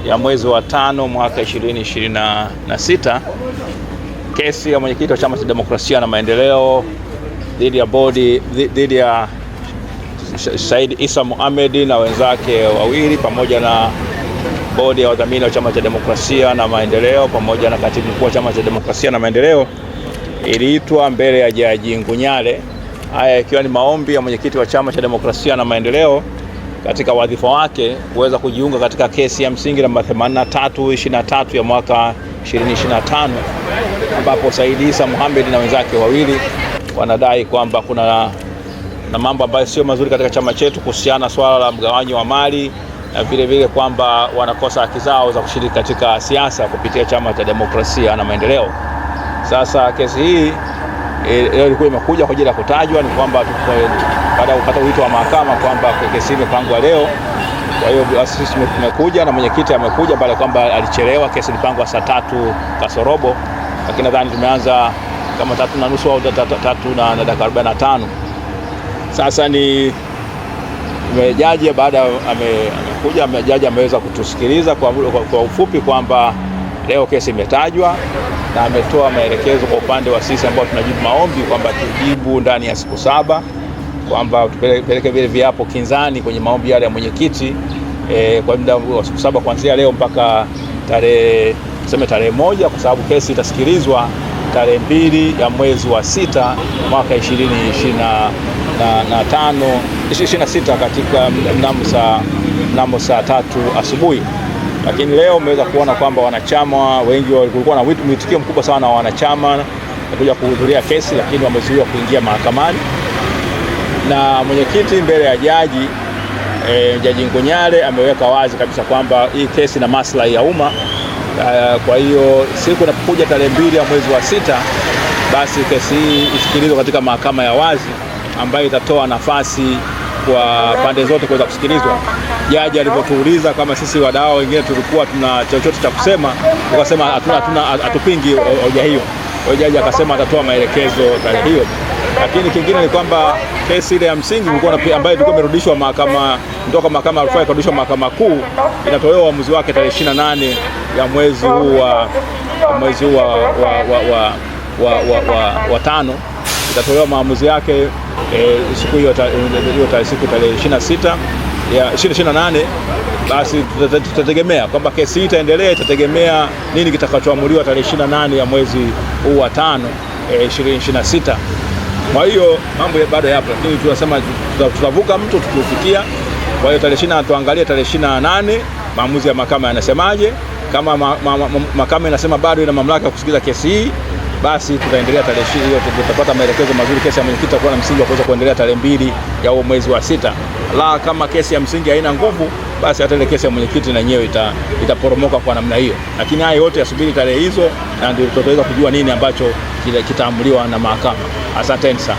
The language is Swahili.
ya mwezi wa 5 mwaka 2026, kesi ya mwenyekiti wa Chama cha Demokrasia na Maendeleo dhidi ya Said Issa Mohamed na wenzake wawili pamoja na bodi ya wadhamini wa Chama cha Demokrasia na Maendeleo pamoja na katibu mkuu wa Chama cha Demokrasia na Maendeleo iliitwa mbele ya Jaji Ngunyale. Haya ikiwa ni maombi ya mwenyekiti wa Chama cha Demokrasia na Maendeleo katika wadhifa wake kuweza kujiunga katika kesi ya msingi namba 8323 ya mwaka 2025, ambapo Said Issa Mohamed na wenzake wawili wanadai kwamba kuna mambo ambayo sio mazuri katika chama chetu kuhusiana swala la mgawanyo wa mali na vile vile kwamba wanakosa haki zao za kushiriki katika siasa kupitia Chama cha Demokrasia na Maendeleo. Sasa kesi hii leo ilikuwa imekuja kwa ajili ya kutajwa, ni kwamba baada ya kupata wito wa mahakama kwamba kesi imepangwa leo. Kwa hiyo sisi tumekuja na mwenyekiti amekuja baada kwamba alichelewa. Kesi ilipangwa saa 3 kasorobo, lakini nadhani tumeanza kama 3:30 au 3:45. Sasa ni jaji baada amekuja, jaji ameweza kutusikiliza kwa ufupi kwamba leo kesi imetajwa na ametoa maelekezo kwa upande wa sisi ambao tunajibu maombi kwamba tujibu ndani ya siku 7, kwamba tupeleke vile viapo kinzani kwenye maombi yale ya mwenyekiti kwa muda wa siku 7 kuanzia leo mpaka tarehe 1, kwa sababu kesi itasikilizwa tarehe 2 ya mwezi wa 6 mwaka 2026 katika mnamo saa 3 asubuhi. Lakini leo umeweza kuona kwamba wanachama wengi walikuwa na mwitikio mkubwa sana wa wanachama kuja kuhudhuria kesi, lakini wamezuiwa kuingia mahakamani na mwenyekiti mbele ya Jaji Ngunyale ameweka wazi kabisa kwamba hii kesi na maslahi ya umma. Kwa hiyo siku inapokuja tarehe 2 ya mwezi wa 6, basi kesi hii isikilizwe katika mahakama ya wazi ambayo itatoa nafasi kwa pande zote kuweza kusikilizwa. Jaji alipotuuliza kama sisi wadau wengine tulikuwa tuna chochote cha kusema, tukasema hatupingi hoja hiyo. Kwa hiyo jaji akasema atatoa maelekezo tarehe hiyo. Lakini kingine ni kwamba kesi ile ya msingi ambayo ilikuwa imerudishwa kutoka mahakama ya rufaa ikarudishwa mahakama kuu, inatolewa uamuzi wake tarehe 28 ya mwezi huu wa 5. Itatolewa maamuzi yake siku hiyo tarehe 26 ya 28. Basi tutategemea kwamba kesi hii itategemea nini kitakachoamuliwa tarehe 28 ya mwezi huu wa 5 2026. Kwa hiyo mambo bado yapo, lakini tunasema tutavuka mto tukiufikia. Kwa hiyo tarehe 20 tuangalie tarehe 28 maamuzi ya mahakama yanasemaje. Kama mahakama inasema bado ina mamlaka ya kusikiliza kesi hii, basi tutaendelea tarehe hiyo, tutapata maelekezo mazuri. Kesi ya mwenyekiti itakuwa na msingi wa kuweza kuendelea tarehe 2 ya huo mwezi wa 6. La kama kesi ya msingi haina nguvu, basi hata ile kesi ya mwenyekiti na yenyewe itaporomoka kwa namna hiyo. Lakini haya yote yasubiri tarehe hizo, na ndio tutaweza kujua nini ambacho kitaamuliwa na mahakama. Asanteni sana.